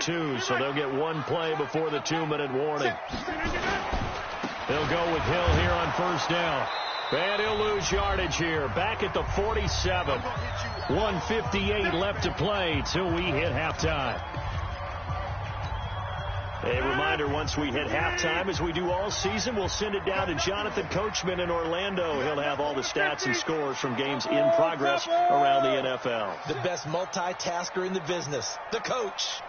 2, so they'll get one play before the 2-minute warning. They'll go with Hill here on first down. And he'll lose yardage here. Back at the 47. 1:58 left to play till we hit halftime. A reminder, once we hit halftime, as we do all season, we'll send it down to Jonathan Coachman in Orlando. He'll have all the stats and scores from games in progress around the NFL. The best multitasker in the business, the coach.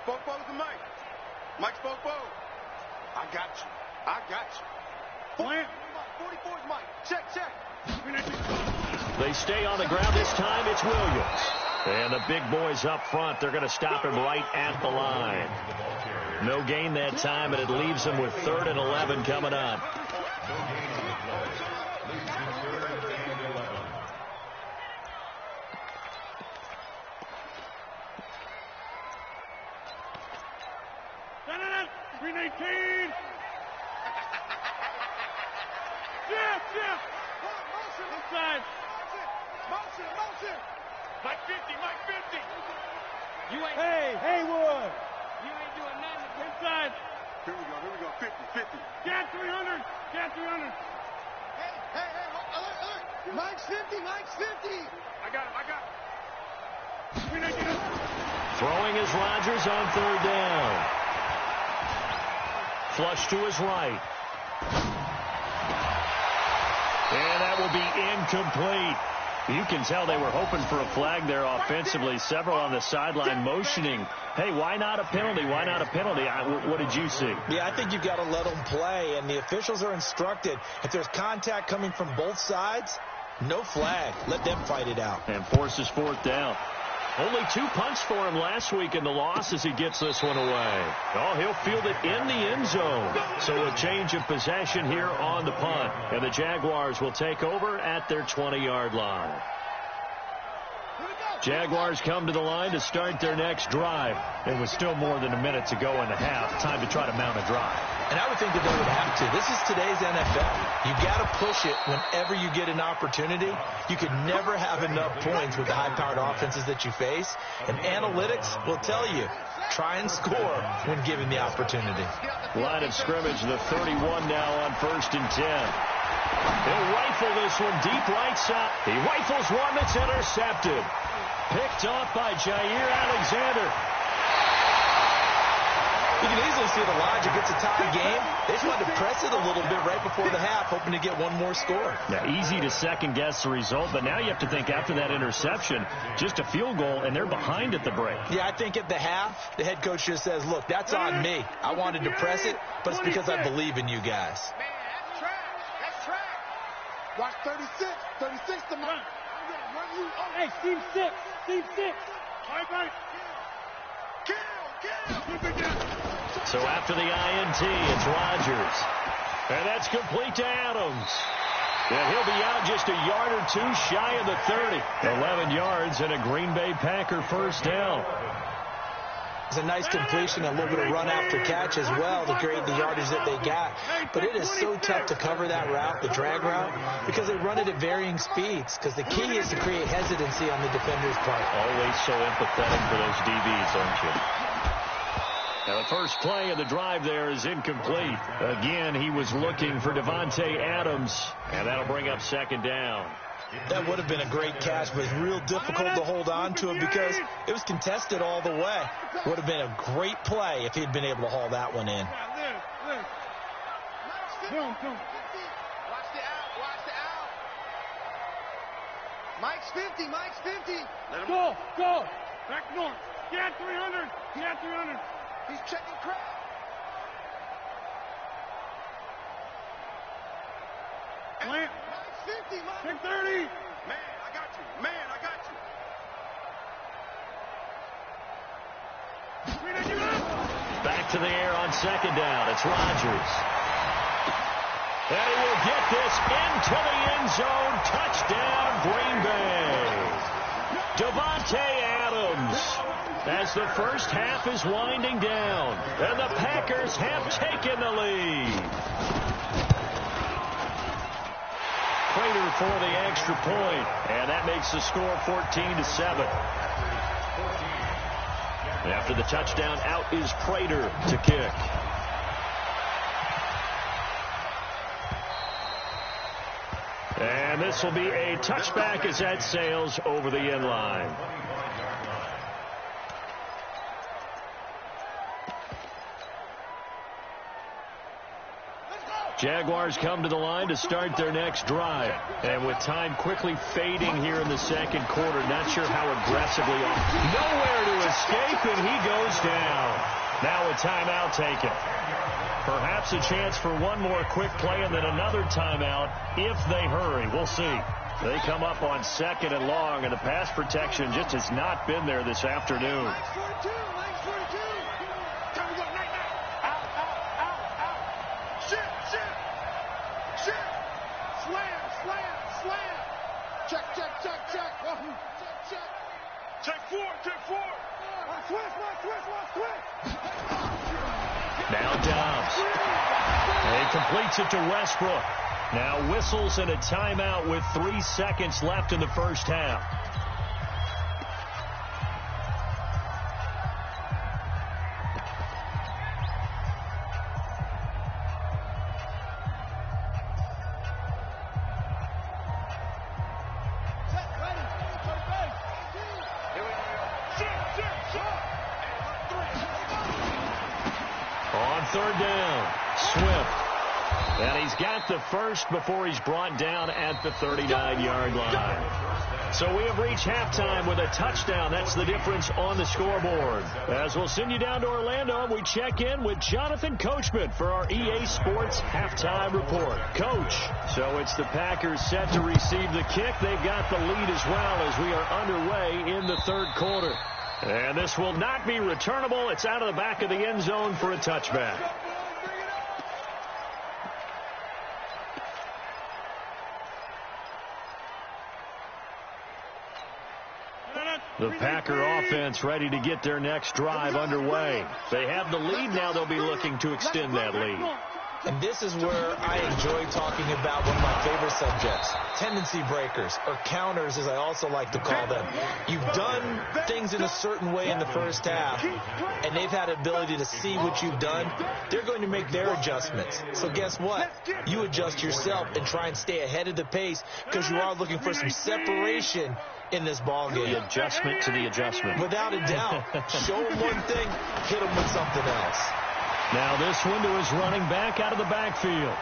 Spoke Bo's the Mike. Mike spoke Bo. I got you. I got you. 44 is Mike. Check, check. They stay on the ground this time. It's Williams. And the big boys up front, they're going to stop him right at the line. No gain that time, and it leaves them with 3rd and 11 coming up. Inside. Motion. Mike 50, Mike 50. You ain't. Hey, Haywood. You ain't doing nothing. Inside. Here we go. 50. Cat 300. Hey, alert. Mike's 50. I got him. Throwing is Rodgers on 3rd down. Flush to his right. And that will be incomplete. You can tell they were hoping for a flag there offensively. Several on the sideline motioning, hey, why not a penalty? What did you see? Yeah, I think you've got to let them play, and the officials are instructed. If there's contact coming from both sides, no flag. Let them fight it out. And forces 4th down. Only 2 punts for him last week in the loss as he gets this one away. Oh, he'll field it in the end zone. So a change of possession here on the punt. And the Jaguars will take over at their 20-yard line. Jaguars come to the line to start their next drive. It was still more than a minute to go in the half. Time to try to mount a drive. And I would think that they would have to. This is today's NFL. You got to push it whenever you get an opportunity. You could never have enough points with the high-powered offenses that you face. And analytics will tell you, try and score when given the opportunity. Line of scrimmage, the 31 now on 1st and 10. He'll rifle this one deep right side. He rifles one that's intercepted. Picked off by Jair Alexander. You can easily see the logic. It's a tie game. They just wanted to press it a little bit right before the half, hoping to get one more score. Yeah, easy to second-guess the result, but now you have to think after that interception, just a field goal, and they're behind at the break. Yeah, I think at the half, the head coach just says, look, that's on me. I wanted to press it, but it's because I believe in you guys. Man, that's track. Watch 36. 36 to Mike. Hey, Steve 6. All right. Kill. So after the INT, it's Rodgers. And that's complete to Adams. And he'll be out just a yard or 2 shy of the 30. 11 yards and a Green Bay Packer first down. It's a nice completion, a little bit of run after catch as well to create the yardage that they got. But it is so tough to cover that route, the drag route, because they run it at varying speeds. Because the key is to create hesitancy on the defender's part. Always so empathetic for those DBs, aren't you? Now the first play of the drive there is incomplete. Again, he was looking for Davante Adams, and that'll bring up 2nd down. That would have been a great catch, but it's real difficult to hold on to it because it was contested all the way. Would have been a great play if he'd been able to haul that one in. Watch the out. Mike's 50. Let him go. Back north. Get 300. He's checking crowd. Mike's 50. Mike 30. Man, I got you. Back to the air on 2nd down. It's Rodgers. And he will get this into the end zone. Touchdown, Green Bay. Davante Adams. As the first half is winding down, and the Packers have taken the lead. Prater for the extra point, and that makes the score 14-7. After the touchdown, out is Prater to kick. And this will be a touchback as that sails over the end line. Jaguars come to the line to start their next drive. And with time quickly fading here in the second quarter, not sure how aggressively off. Nowhere to escape, and he goes down. Now a timeout taken. Perhaps a chance for one more quick play and then another timeout if they hurry. We'll see. They come up on 2nd and long, and the pass protection just has not been there this afternoon. Now Dobbs. And he completes it to Westbrook. Now whistles and a timeout with 3 seconds left in the first half. On 3rd down, Swift. And he's got the first before he's brought down at the 39-yard line. So we have reached halftime with a touchdown. That's the difference on the scoreboard. As we'll send you down to Orlando, we check in with Jonathan Coachman for our EA Sports halftime report. Coach, so it's the Packers set to receive the kick. They've got the lead as well as we are underway in the third quarter. And this will not be returnable. It's out of the back of the end zone for a touchback. The Packer offense ready to get their next drive underway. They have the lead. Now they'll be looking to extend that lead. And this is where I enjoy talking about one of my favorite subjects, tendency breakers, or counters as I also like to call them. You've done things in a certain way in the first half, and they've had ability to see what you've done. They're going to make their adjustments. So guess what? You adjust yourself and try and stay ahead of the pace because you are looking for some separation in this ball game. The adjustment to the adjustment. Without a doubt. Show them one thing, hit them with something else. Now this one to his running back out of the backfield.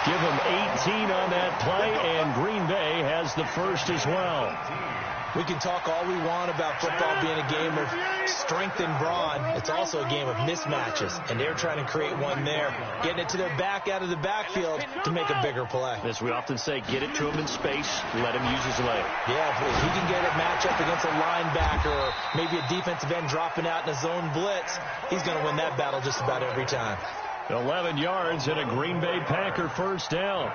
Give him 18 on that play, and Green Bay has the first as well. We can talk all we want about football being a game of strength and brawn. It's also a game of mismatches, and they're trying to create one there, getting it to their back out of the backfield to make a bigger play. As we often say, get it to him in space, let him use his leg. Yeah, if he can get a matchup against a linebacker or maybe a defensive end dropping out in a zone blitz, he's going to win that battle just about every time. 11 yards and a Green Bay Packer first down.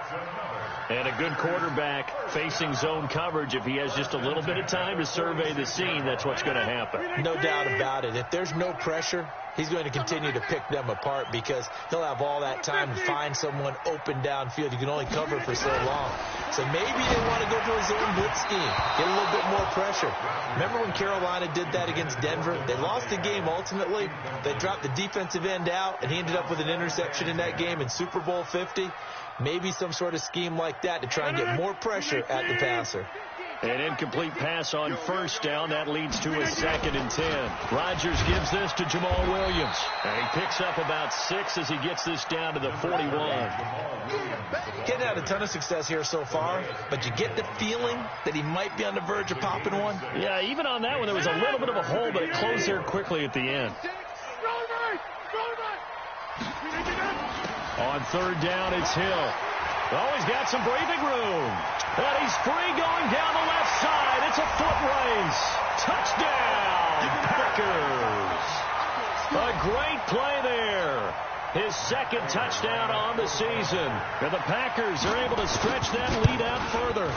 And a good quarterback facing zone coverage. If he has just a little bit of time to survey the scene, that's what's going to happen. No doubt about it. If there's no pressure, he's going to continue to pick them apart because he'll have all that time to find someone open downfield. You can only cover for so long. So maybe they want to go to a zone blitz scheme, get a little bit more pressure. Remember when Carolina did that against Denver? They lost the game ultimately. They dropped the defensive end out, and he ended up with an interception in that game in Super Bowl 50. Maybe some sort of scheme like that to try and get more pressure at the passer. An incomplete pass on first down. That leads to a 2nd and 10. Rodgers gives this to Jamal Williams. And he picks up about 6 as he gets this down to the 41. Getting had a ton of success here so far, but you get the feeling that he might be on the verge of popping one. Yeah, even on that one, there was a little bit of a hole, but it closed there quickly at the end. On 3rd down, it's Hill. Oh, he's got some breathing room. And he's free going down the left side. It's a foot race. Touchdown, Packers. A great play there. His 2nd touchdown on the season. And the Packers are able to stretch that lead out further.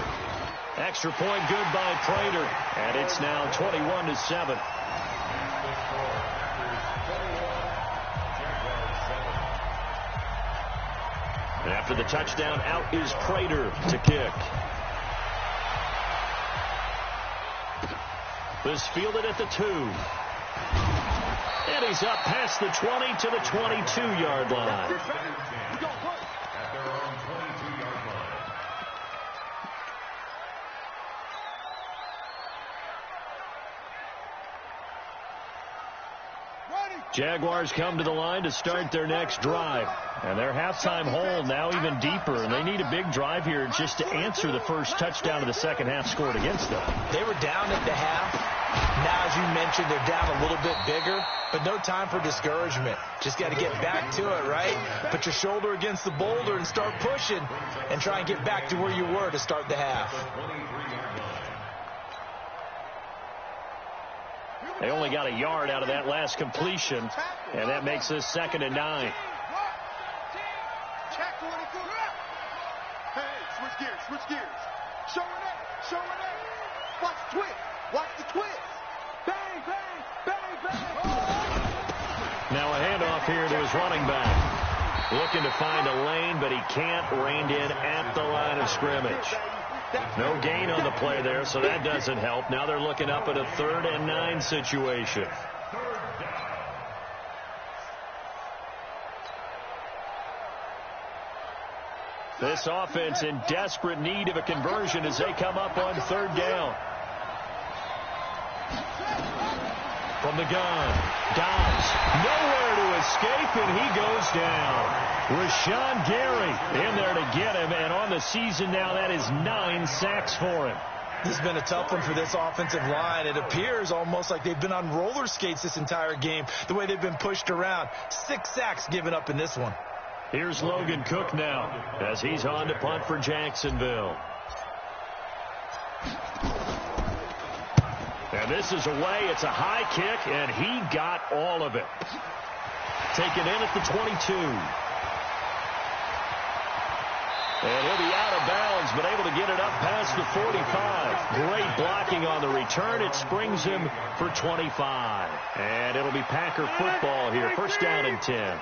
Extra point good by Prater. And it's now 21-7. After the touchdown, out is Prater to kick. is fielded at the 2. And he's up past the 20 to the 22-yard line. Jaguars come to the line to start their next drive. And their halftime hole now even deeper. And they need a big drive here just to answer the first touchdown of the second half scored against them. They were down at the half. Now, as you mentioned, they're down a little bit bigger. But no time for discouragement. Just got to get back to it, right? Put your shoulder against the boulder and start pushing. And try and get back to where you were to start the half. They only got a yard out of that last completion, and that makes this 2nd and 9. Hey, switch gears. Showing up. Watch the twist. Bang, bang, bang, bang. Now a handoff here to his running back. Looking to find a lane, but he can't. Reined in at the line of scrimmage. No gain on the play there, so that doesn't help. Now they're looking up at a 3rd and 9 situation. This offense in desperate need of a conversion as they come up on 3rd down. From the gun, Dobbs, nowhere to escape, and he goes down. Rashawn Gary in there to get him, and on the season now, that is 9 sacks for him. This has been a tough one for this offensive line. It appears almost like they've been on roller skates this entire game, the way they've been pushed around. 6 sacks given up in this one. Here's Logan Cook now as he's on to punt for Jacksonville. And this is away. It's a high kick, and he got all of it. Taken in at the 22. And he'll be out of bounds, but able to get it up past the 45. Great blocking on the return. It springs him for 25. And it'll be Packer football here. 1st down and 10.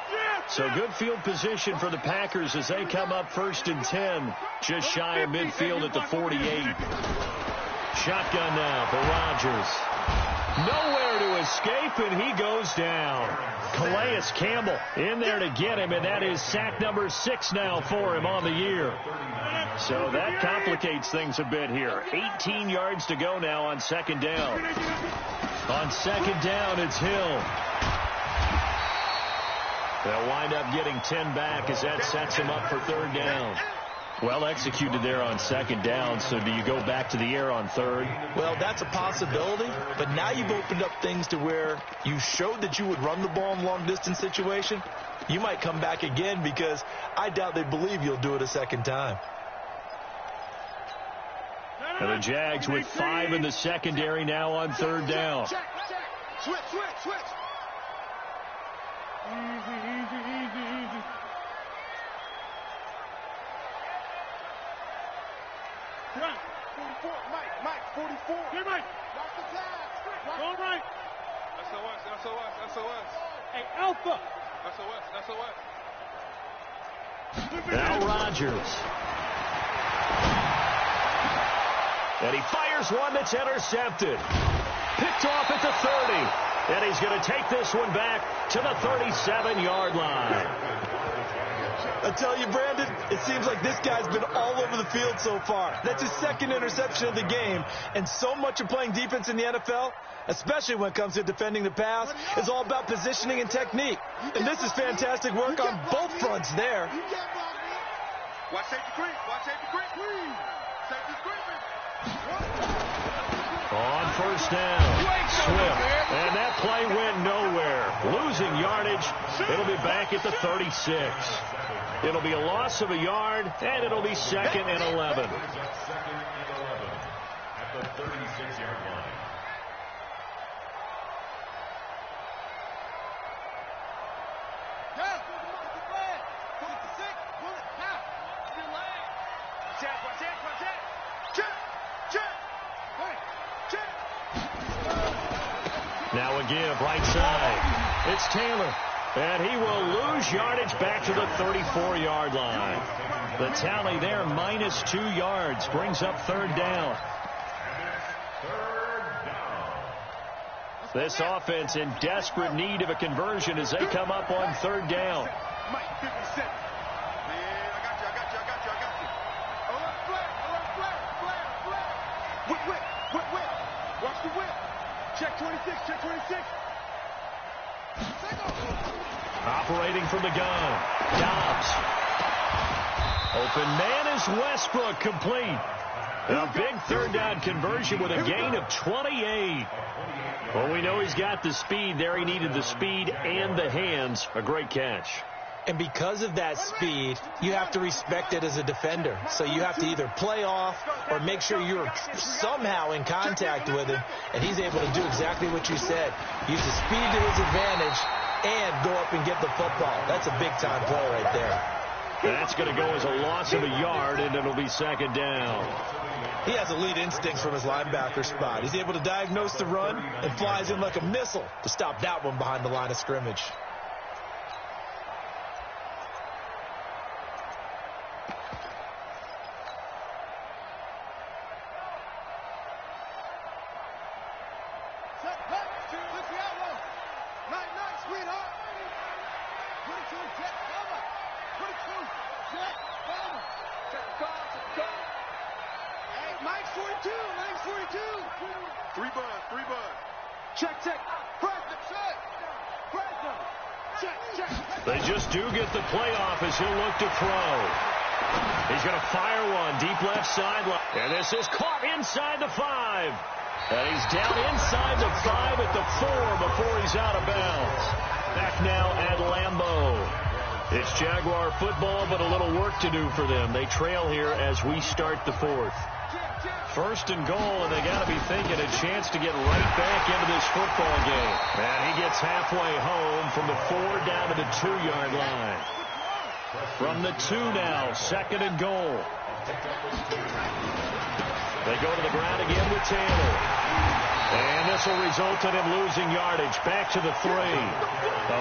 So good field position for the Packers as they come up 1st and 10. Just shy of midfield at the 48. Shotgun now for Rodgers. Nowhere to escape, and he goes down. Calais Campbell in there to get him, and that is sack number 6 now for him on the year. So that complicates things a bit here. 18 yards to go now on 2nd down. On 2nd down, it's Hill. They'll wind up getting 10 back as that sets him up for 3rd down. Well executed there on 2nd down, so do you go back to the air on 3rd? Well, that's a possibility, but now you've opened up things to where you showed that you would run the ball in long-distance situation. You might come back again because I doubt they believe you'll do it a 2nd time. And the Jags with 5 in the secondary now on 3rd down. Switch. Easy. Right. 44, Mike, 44. Here, Mike. Watch the flag. Go right. SOS. Hey, Alpha. SOS. Now Rodgers. And he fires one that's intercepted. Picked off at the 30. And he's going to take this one back to the 37-yard line. I tell you, Brandon, it seems like this guy's been all over the field so far. That's his 2nd interception of the game. And so much of playing defense in the NFL, especially when it comes to defending the pass, is all about positioning and technique. And this is fantastic work on both fronts there. Watch safety creep. On 1st down, Swift. And that play went nowhere. Losing yardage. It'll be back at the 36. It'll be a loss of a yard, and it'll be 2nd and 11. At the 36-yard line. Now a give, right side. It's Taylor. And he will lose yardage back to the 34-yard line. The tally there, -2 yards, brings up 3rd down. This offense in desperate need of a conversion as they come up on third down. Mike, 50 seconds. Man, I got you. Flat. Whip. Watch the whip. Check 26. Operating from the gun. Dobbs. Open man is Westbrook, complete. A big third down conversion with a gain of 28. Well, we know he's got the speed there. He needed the speed and the hands. A great catch. And because of that speed, you have to respect it as a defender. So you have to either play off or make sure you're somehow in contact with him. And he's able to do exactly what you said. Use the speed to his advantage and go up and get the football. That's a big-time play right there. That's going to go as a loss of a yard, and it'll be second down. He has elite instincts from his linebacker spot. He's able to diagnose the run and flies in like a missile to stop that one behind the line of scrimmage. They just do get the playoff as he'll look to throw. He's going to fire one deep left sideline. And this is caught inside the 5. And he's down inside the 5 at the 4 before he's out of bounds. Back now at Lambeau. It's Jaguar football, but a little work to do for them. They trail here as we start the 4th. First and goal, and they got to be thinking a chance to get right back into this football game. And he gets halfway home from the 4 down to the 2-yard line. From the 2 now, second and goal. They go to the ground again with Taylor. And this will result in him losing yardage. Back to the 3.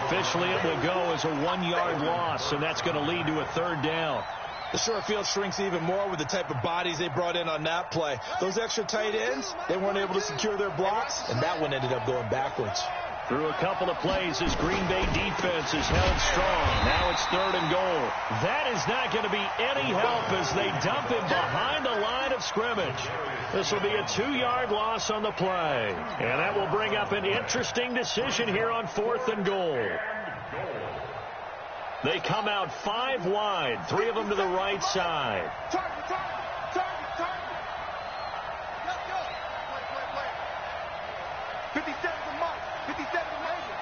Officially, it will go as a 1-yard loss, and that's going to lead to a third down. The short field shrinks even more with the type of bodies they brought in on that play. Those extra tight ends, they weren't able to secure their blocks, and that one ended up going backwards. Through a couple of plays, his Green Bay defense is held strong. Now it's third and goal. That is not going to be any help as they dump him behind the line of scrimmage. This will be a 2-yard loss on the play. And that will bring up an interesting decision here on 4th and goal. They come out 5 wide, 3 of them to the right side. Target. Go. 57 the mark. 57 the major.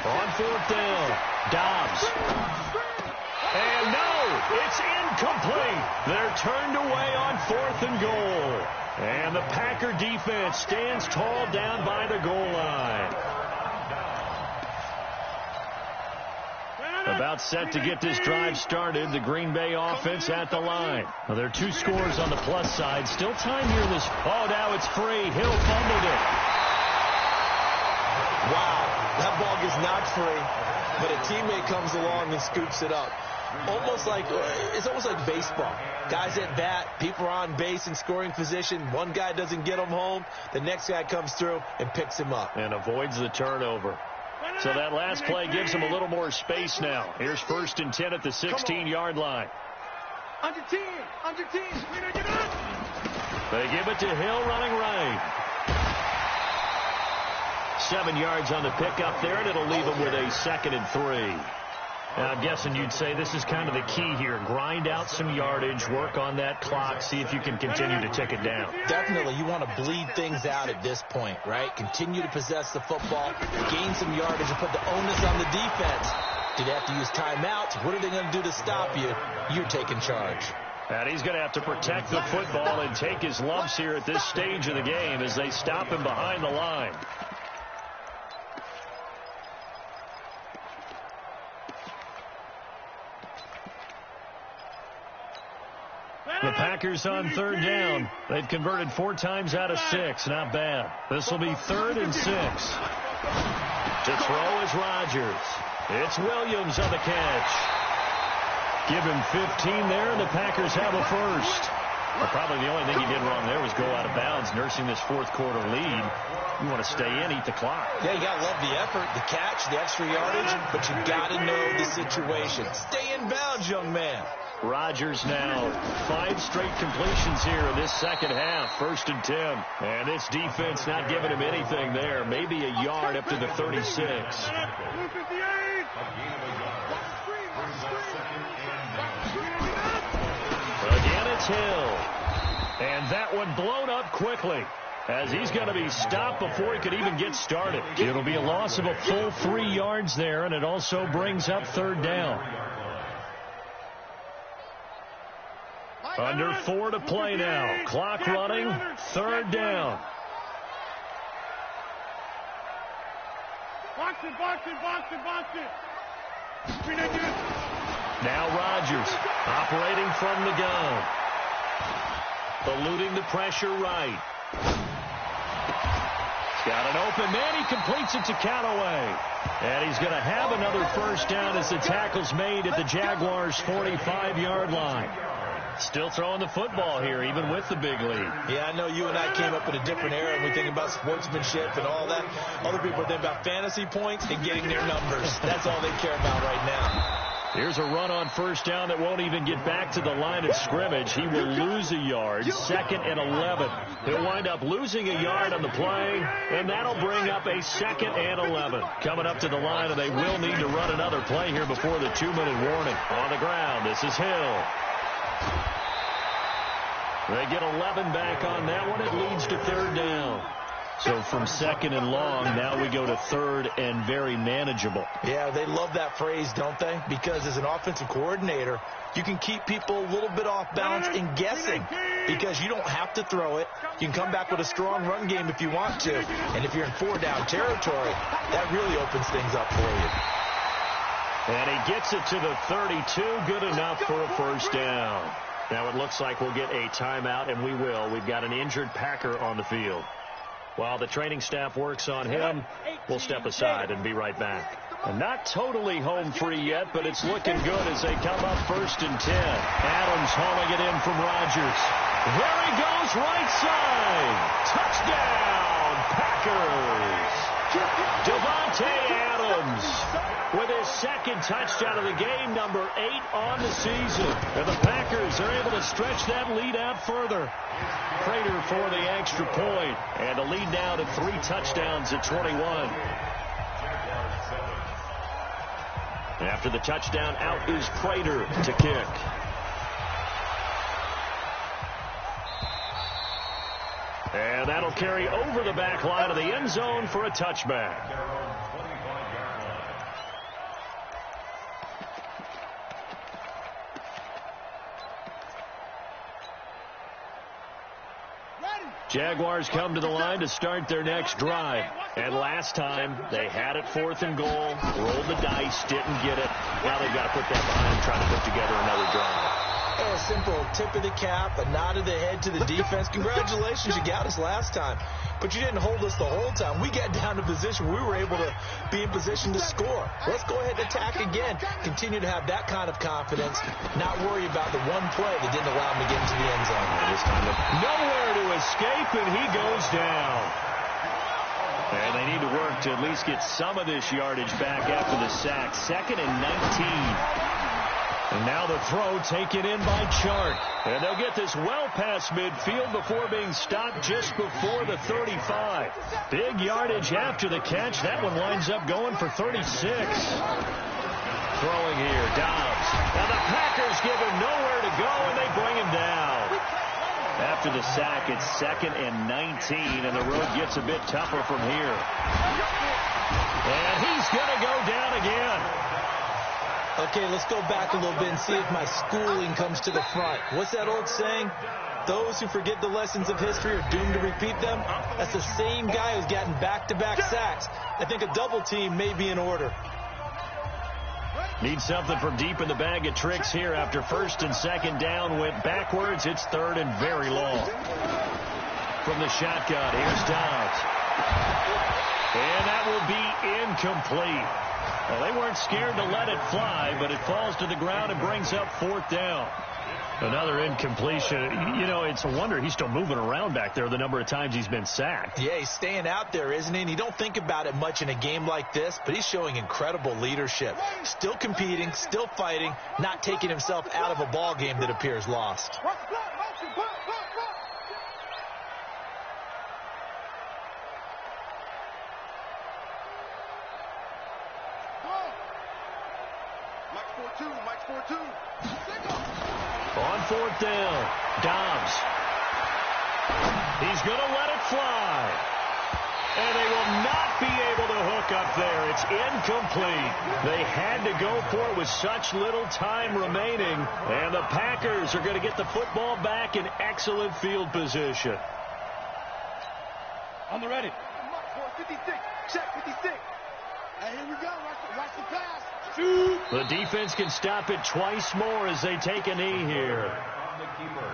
On 4th down, Dobbs. And no, it's incomplete. They're turned away on 4th and goal. And the Packer defense stands tall down by the goal line. About set to get this drive started. The Green Bay offense at the line. Well, there are 2 scores on the plus side. Still time here in this. Oh, now it's free. Hill fumbled it. Wow, that ball gets knocked free, but a teammate comes along and scoops it up. It's almost like baseball. Guys at bat, people are on base in scoring position. One guy doesn't get him home. The next guy comes through and picks him up. And avoids the turnover. So that last play gives them a little more space now. Here's 1st and 10 at the 16-yard line. Under 10. They give it to Hill running right. 7 yards on the pickup there, and it'll leave them with a 2nd and 3. Now, I'm guessing you'd say this is kind of the key here. Grind out some yardage, work on that clock, see if you can continue to tick it down. Definitely. You want to bleed things out at this point, right? Continue to possess the football, gain some yardage, and put the onus on the defense. Do they have to use timeouts? What are they going to do to stop you? You're taking charge. And he's going to have to protect the football and take his lumps here at this stage of the game as they stop him behind the line. The Packers on 3rd down. They've converted 4 times out of 6. Not bad. This will be 3rd and 6. To throw is Rodgers. It's Williams on the catch. Give him 15 there, and the Packers have a first. Well, probably the only thing he did wrong there was go out of bounds, nursing this fourth quarter lead. You want to stay in, eat the clock. Yeah, you got to love the effort, the catch, the extra yardage, but you got to know the situation. Stay in bounds, young man. Rodgers now 5 straight completions here in this second half. 1st and 10. And this defense not giving him anything there. Maybe a yard up to the 36. Again, it's Hill. And that one blown up quickly, as he's going to be stopped before he could even get started. It'll be a loss of a full 3 yards there, and it also brings up 3rd down. Under 4 to play now. Clock running. 3rd down. Box it. Now Rodgers operating from the gun. Eluding the pressure right. Got an open man. He completes it to Callaway. And he's going to have another 1st down as the tackle's made at the Jaguars' 45-yard line. Still throwing the football here, even with the big lead. Yeah, I know you and I came up in a different era, and we think about sportsmanship and all that. Other people think about fantasy points and getting their numbers. That's all they care about right now. Here's a run on 1st down that won't even get back to the line of scrimmage. He will lose a yard. 2nd and 11. He'll wind up losing a yard on the play, and that'll bring up a 2nd and 11. Coming up to the line, and they will need to run another play here before the 2-minute warning. On the ground, this is Hill. They get 11 back on that one. It leads to 3rd down. So from 2nd and long, now we go to 3rd and very manageable. Yeah, they love that phrase, don't they? Because as an offensive coordinator, you can keep people a little bit off balance and guessing, because you don't have to throw it. You can come back with a strong run game if you want to. And if you're in 4-down territory, that really opens things up for you. And he gets it to the 32. Good enough for a 1st down. Now it looks like we'll get a timeout, and we will. We've got an injured Packer on the field. While the training staff works on him, we'll step aside and be right back. And not totally home free yet, but it's looking good as they come up 1st and 10. Adams hauling it in from Rodgers. There he goes, right side. Touchdown, Packers. Devontae Adams with his 2nd touchdown of the game, number 8 on the season. And the Packers are able to stretch that lead out further. Prater for the extra point, and the lead now to 3 touchdowns at 21. After the touchdown, out is Prater to kick. And that'll carry over the back line of the end zone for a touchback. Jaguars come to the line to start their next drive. And last time, they had it 4th and goal, rolled the dice, didn't get it. Now they've got to put that behind them, trying to put together another drive. A simple tip of the cap, a nod of the head to the defense. Congratulations, you got us last time. But you didn't hold us the whole time. We got down to position where we were able to be in position to score. Let's go ahead and attack again. Continue to have that kind of confidence. Not worry about the one play that didn't allow him to get into the end zone. This time, nowhere to escape, and he goes down. And they need to work to at least get some of this yardage back after the sack. 2nd and 19. And now the throw taken in by Chart. And they'll get this well past midfield before being stopped just before the 35. Big yardage after the catch. That one winds up going for 36. Throwing here, Dobbs. And the Packers give him nowhere to go, and they bring him down. After the sack, it's 2nd and 19, and the road gets a bit tougher from here. And he's going to go down again. Okay, let's go back a little bit and see if my schooling comes to the front. What's that old saying? Those who forget the lessons of history are doomed to repeat them. That's the same guy who's gotten back-to-back sacks. I think a double team may be in order. Need something from deep in the bag of tricks here after 1st and 2nd down. Went backwards. It's 3rd and very long. From the shotgun, here's Dobbs. And that will be incomplete. Well, they weren't scared to let it fly, but it falls to the ground and brings up 4th down. Another incompletion. You know, it's a wonder he's still moving around back there the number of times he's been sacked. Yeah, he's staying out there, isn't he? And you don't think about it much in a game like this, but he's showing incredible leadership. Still competing, still fighting, not taking himself out of a ball game that appears lost. On fourth down, Dobbs. He's going to let it fly. And they will not be able to hook up there. It's incomplete. They had to go for it with such little time remaining. And the Packers are going to get the football back in excellent field position. On the ready. 56. Check 56. Hey, here we go. Watch the pass. Shoot. The defense can stop it twice more as they take a knee here. On the keeper.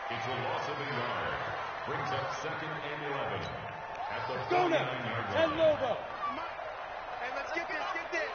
It's a loss of a yard. Brings up 2nd and 11. At the 49-yard line. Hey, let's get this.